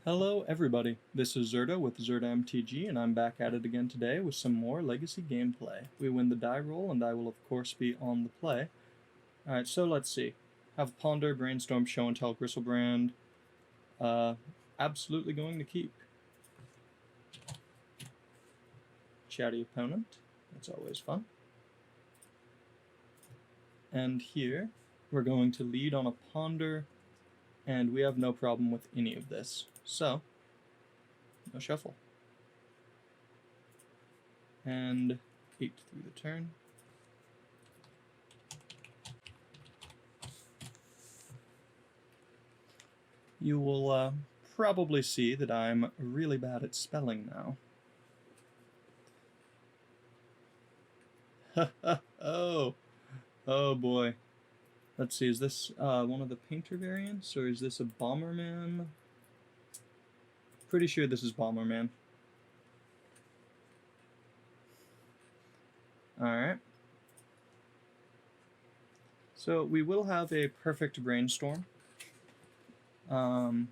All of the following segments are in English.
Hello everybody, this is Zerda with Zerda MTG, and I'm back at it again today with some more Legacy gameplay. We win the die roll, and I will of course be on the play. Alright, so let's see. Have Ponder, Brainstorm, Show and Tell, Gristlebrand. Absolutely going to keep. Chatty opponent, that's always fun. And here, we're going to lead on a Ponder, and we have no problem with any of this. So, no shuffle. And 8 through the turn. You will probably see that I'm really bad at spelling now. oh, oh boy. Let's see, is this one of the painter variants, or is this a Bomberman? Pretty sure this is Bomberman. Alright. So we will have a perfect brainstorm. But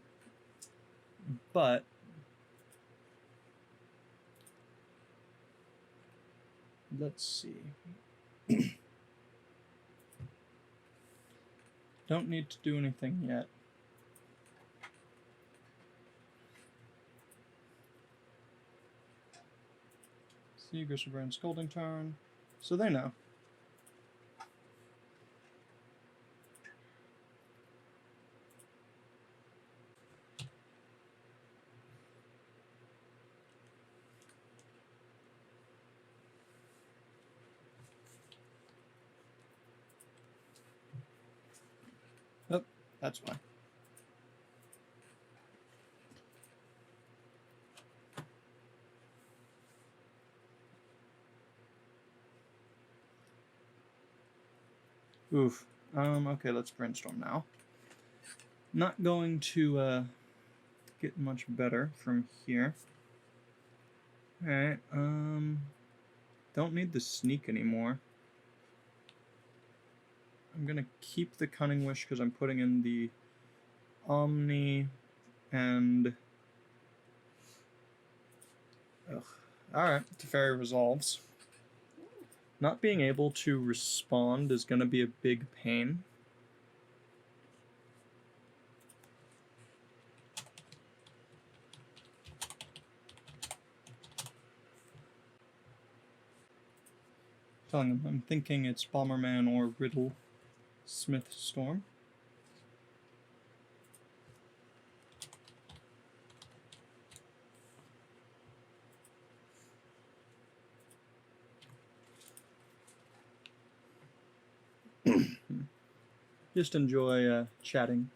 let's see. Don't need to do anything yet. See, Gristlebrand Scolding Tarn. So they know. Oh, that's why. Oof. Okay, let's brainstorm now. Not going to get much better from here. Alright, don't need the sneak anymore. I'm gonna keep the Cunning Wish because I'm putting in the Omni and... Ugh. Alright, Teferi resolves. Not being able to respond is gonna be a big pain. Telling him I'm thinking it's Bomberman or Riddle Smith Storm. Just enjoy chatting.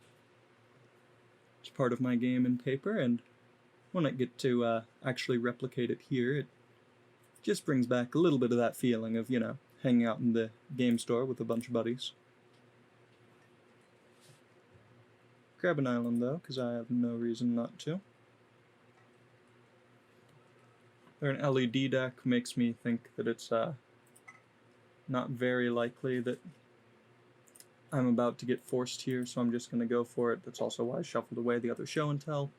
It's part of my game in paper, and when I get to actually replicate it here, it just brings back a little bit of that feeling of, hanging out in the game store with a bunch of buddies. Grab an island, though, because I have no reason not to. They're an LED deck, makes me think that it's not very likely that I'm about to get forced here, so I'm just going to go for it. That's also why I shuffled away the other Show and Tell.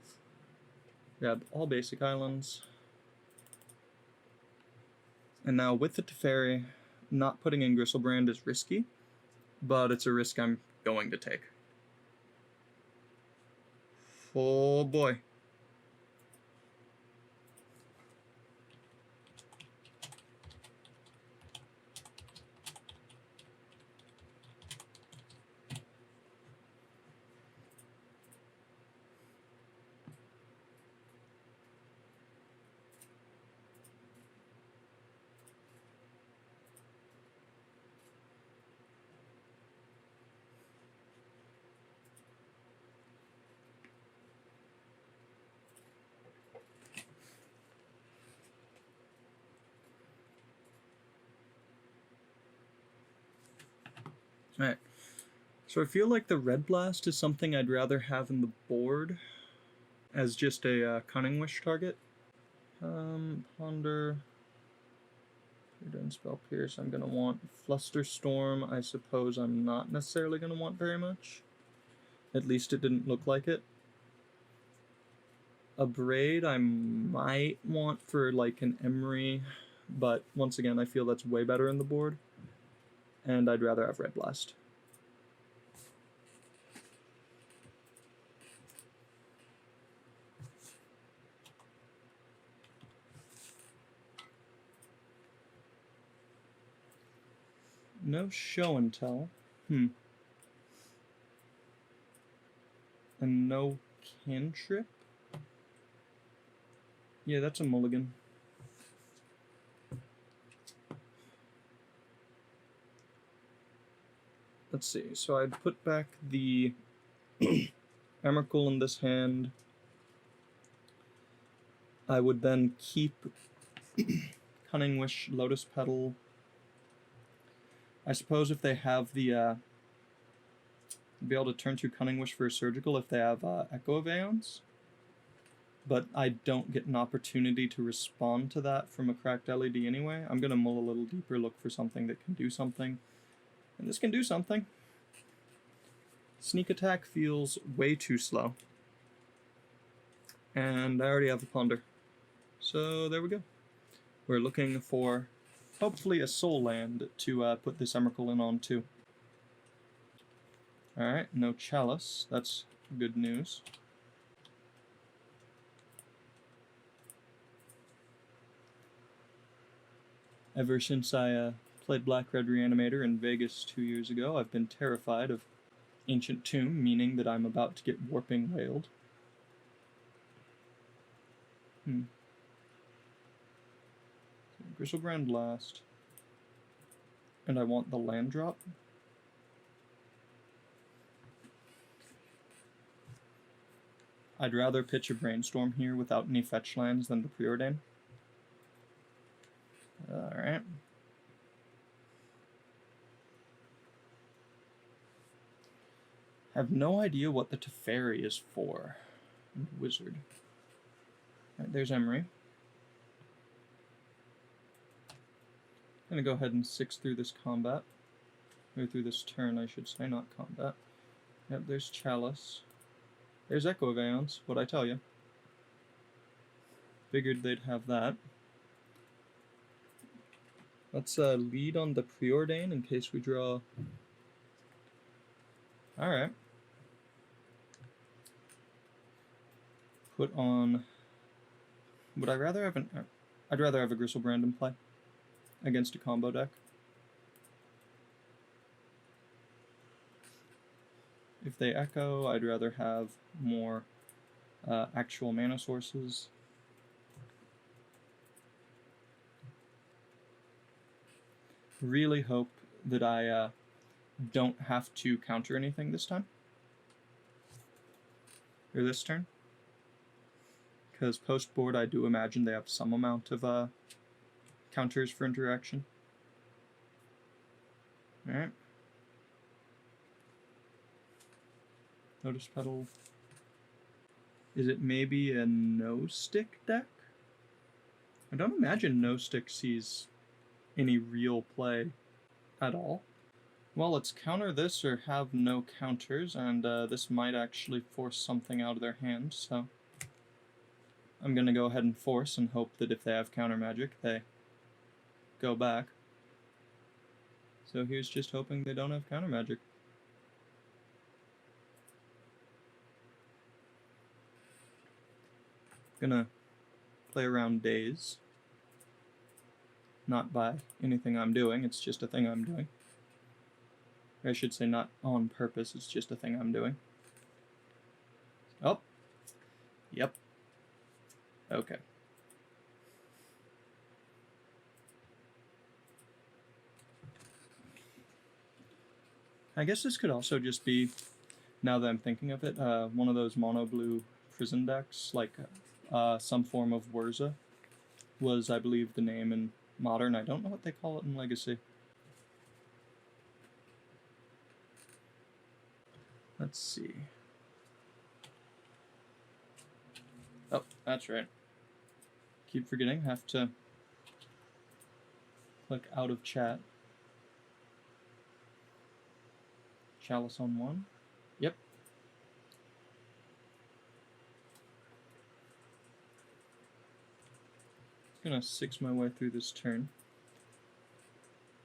Grab all basic islands. And now with the Teferi, not putting in Gristlebrand is risky, but it's a risk I'm going to take. Oh boy. Alright, so I feel like the Red Blast is something I'd rather have in the board as just a Cunning Wish target. Ponder. If you're doing Spell Pierce, I'm going to want Flusterstorm. I suppose I'm not necessarily going to want very much. At least it didn't look like it. A Braid I might want for like an Emery, but once again, I feel that's way better in the board, and I'd rather have Red Blast. No show and tell. And no cantrip? Yeah, that's a mulligan. Let's see, so I'd put back the Emrakul in this hand. I would then keep Cunning Wish, Lotus Petal. I suppose if they have the be able to turn to Cunning Wish for a Surgical if they have Echo of Aeons. But I don't get an opportunity to respond to that from a cracked LED anyway. I'm going to mull a little deeper, look for something that can do something. And this can do something. Sneak Attack feels way too slow. And I already have a Ponder. So there we go. We're looking for hopefully a Soul Land to put this Emrakul in on too. Alright, no Chalice. That's good news. Ever since I played Black-Red Reanimator in Vegas 2 years ago, I've been terrified of Ancient Tomb, meaning that I'm about to get Warping Wailed. Griselbrand last. And I want the land drop. I'd rather pitch a Brainstorm here without any fetch lands than the Preordain. Alright. Have no idea what the Teferi is for. Wizard. Alright, there's Emery. I'm gonna go ahead and 6 through this combat. Or through this turn, I should say, not combat. Yep, there's Chalice. There's Echo of Aeons, what'd I tell you? Figured they'd have that. Let's lead on the Preordain in case we draw. Alright. Put on. Would I rather have an. I'd rather have a Griselbrand in play against a combo deck. If they echo, I'd rather have more actual mana sources. Really hope that I don't have to counter anything this time. Or this turn. Because post-board I do imagine they have some amount of counters for interaction. Alright. Lotus Petal. Is it maybe a no-stick deck? I don't imagine no-stick sees any real play at all. Well, let's counter this or have no counters, and this might actually force something out of their hand, so I'm going to go ahead and force and hope that if they have counter magic, they go back. So here's just hoping they don't have counter magic. Gonna play around Daze. Not by anything I'm doing, it's just a thing I'm doing. Or I should say not on purpose, it's just a thing I'm doing. Oh. Yep. Okay. I guess this could also just be, now that I'm thinking of it, one of those mono-blue prison decks, like some form of Wurza was, I believe, the name in Modern. I don't know what they call it in Legacy. Let's see. Oh, that's right. Keep forgetting, have to click out of chat. Chalice on 1. Yep. Gonna 6 my way through this turn.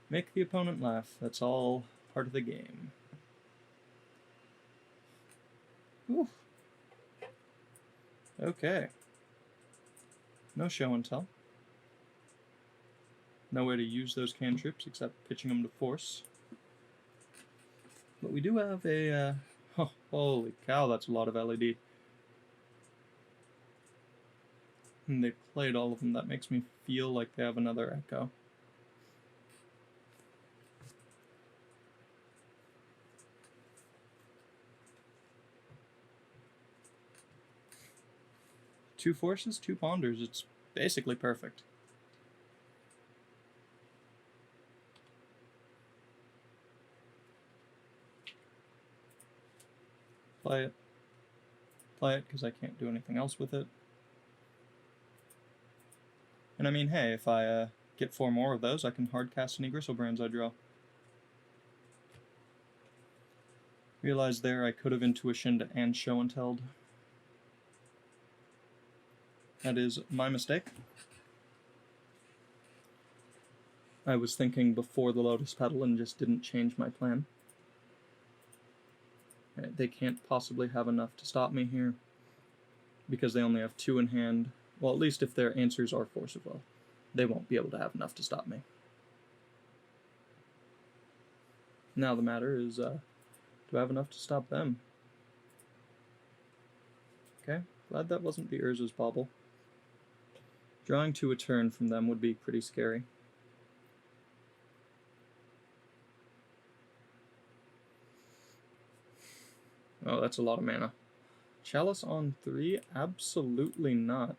Make the opponent laugh. That's all part of the game. Oof. Okay. No show and tell. No way to use those cantrips except pitching them to force. But we do have a... oh, holy cow, that's a lot of LED. And they played all of them. That makes me feel like they have another echo. Two forces, two ponders. It's basically perfect. Play it. Play it because I can't do anything else with it. And I mean, hey, if I get 4 more of those, I can hardcast any Gristlebrand's I draw. Realized there I could have intuitioned and show and telled. That is my mistake. I was thinking before the Lotus Petal and just didn't change my plan. They can't possibly have enough to stop me here, because they only have 2 in hand. Well, at least if their answers are Force of Will, they won't be able to have enough to stop me. Now the matter is, do I have enough to stop them? Okay, glad that wasn't the Urza's Bauble. Drawing 2 a turn from them would be pretty scary. Oh, that's a lot of mana. Chalice on 3? Absolutely not.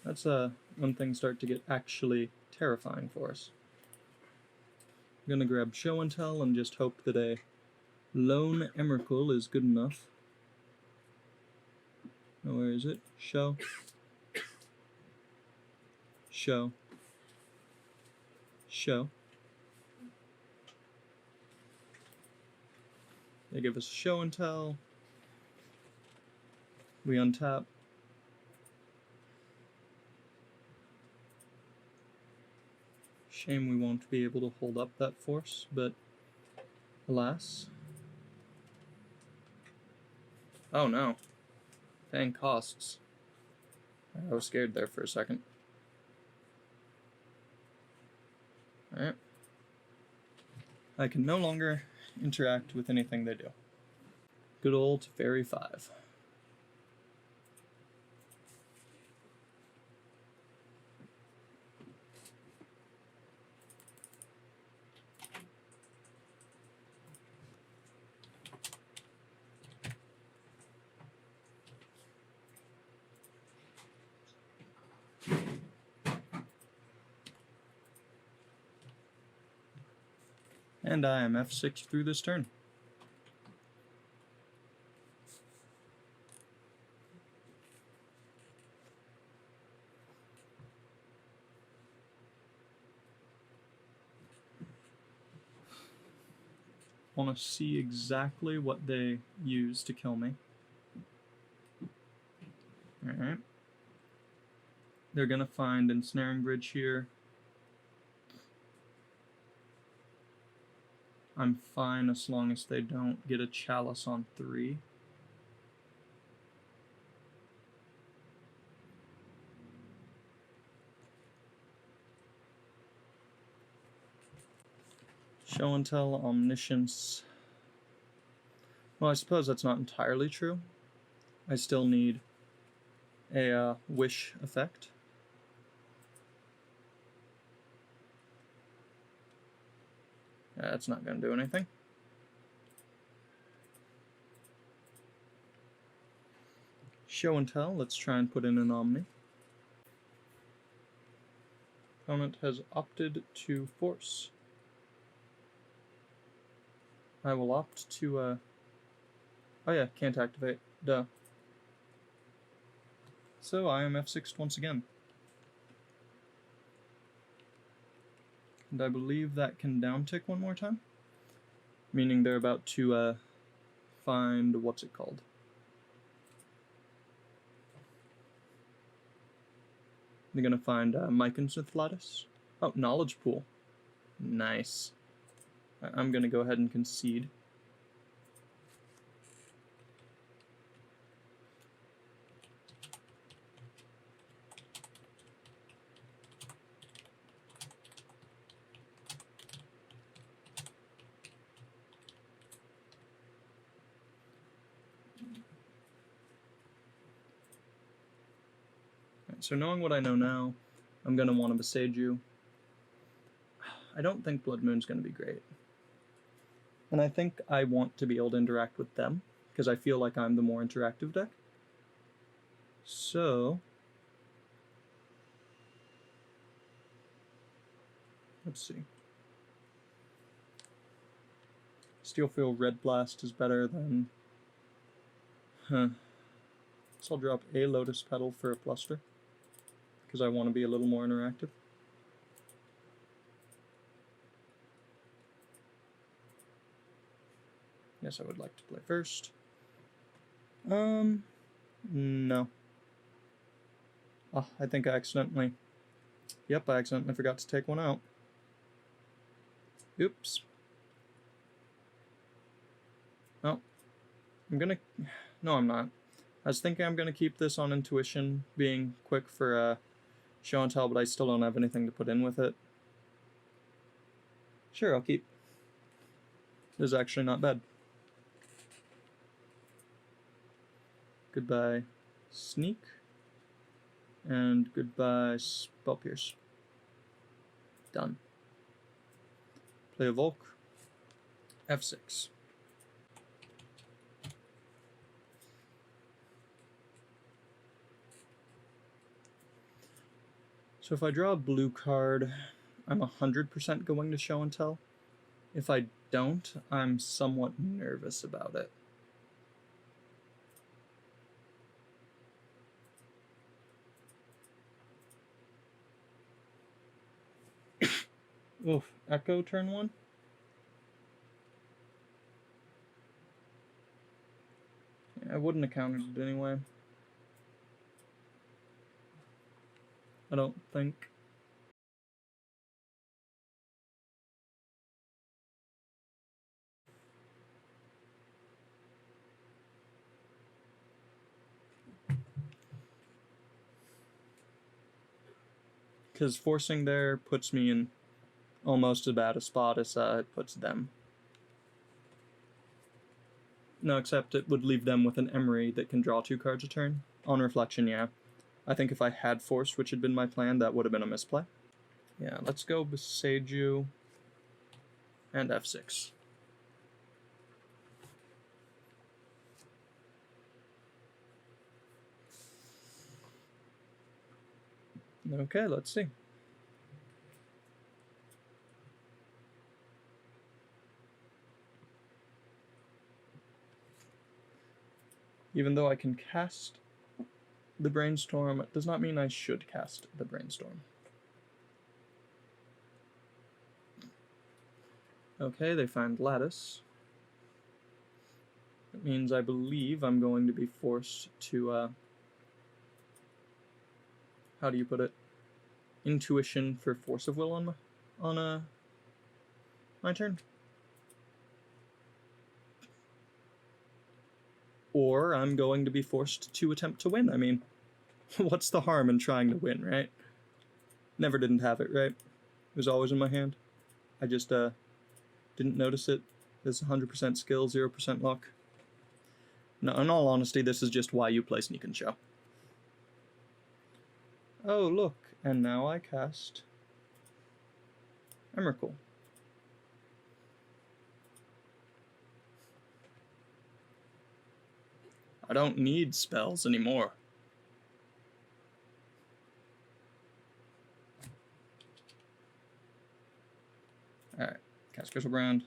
That's when things start to get actually terrifying for us. I'm gonna grab Show and Tell and just hope that a lone Emrakul is good enough. Oh, where is it? Show. Show. Show. They give us a Show and Tell. We untap. Shame we won't be able to hold up that force, but alas. Oh no. Paying costs. I was scared there for a second. Alright. I can no longer interact with anything they do. Good old Fairy 5. And I am F6 through this turn. Want to see exactly what they use to kill me. Alright. They're going to find Ensnaring Bridge here. I'm fine as long as they don't get a Chalice on 3. Show and Tell, Omniscience. Well, I suppose that's not entirely true. I still need a Wish effect. That's not going to do anything. Show and Tell, let's try and put in an Omni. Opponent has opted to force. I will opt to, oh yeah, can't activate. Duh. So I am F6'd once again. And I believe that can downtick one more time. Meaning they're about to find, what's it called? They're gonna find Myconsmith Lattice. Oh, Knowledge Pool. Nice. I'm gonna go ahead and concede. So knowing what I know now, I'm going to want to Boseiju. I don't think Blood Moon's going to be great. And I think I want to be able to interact with them, because I feel like I'm the more interactive deck. So... let's see. Steelfield Red Blast is better than... So I'll drop a Lotus Petal for a Bluster, because I want to be a little more interactive. Yes, I would like to play first. No. Oh, I think I accidentally... Yep, I accidentally forgot to take one out. Oops. Oh. I'm gonna... No, I'm not. I was thinking I'm gonna keep this on Intuition, being quick for Show and Tell, but I still don't have anything to put in with it. Sure, I'll keep. This is actually not bad. Goodbye Sneak. And goodbye Spell Pierce. Done. Play a Volk. F6. So if I draw a blue card, I'm 100% going to Show and Tell. If I don't, I'm somewhat nervous about it. Oof, Echo turn 1? Yeah, I wouldn't have countered it anyway. I don't think. Because forcing there puts me in almost as bad a spot as it puts them. No, except it would leave them with an Emery that can draw 2 cards a turn. On reflection, yeah. I think if I had forced, which had been my plan, that would have been a misplay. Yeah, let's go Boseiju and F6. Okay, let's see. Even though I can cast the Brainstorm, it does not mean I should cast the Brainstorm. Okay, they find Lattice. That means I believe I'm going to be forced to, how do you put it? Intuition for Force of Will on my turn. Or I'm going to be forced to attempt to win. I mean, what's the harm in trying to win, right? Never didn't have it, right? It was always in my hand. I just didn't notice it. It's 100% skill, 0% luck. No, in all honesty, this is just why you play Sneak and Show. Oh, look, and now I cast Emrakul. I don't need spells anymore. Alright, cast Crystal Brand.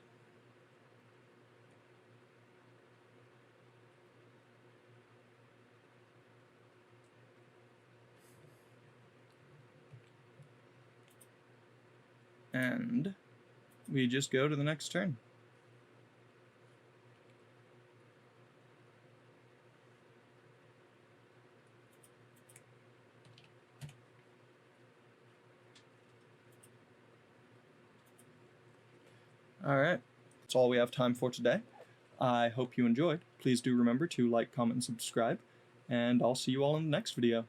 And we just go to the next turn. Alright, that's all we have time for today. I hope you enjoyed. Please do remember to like, comment, and subscribe, and I'll see you all in the next video.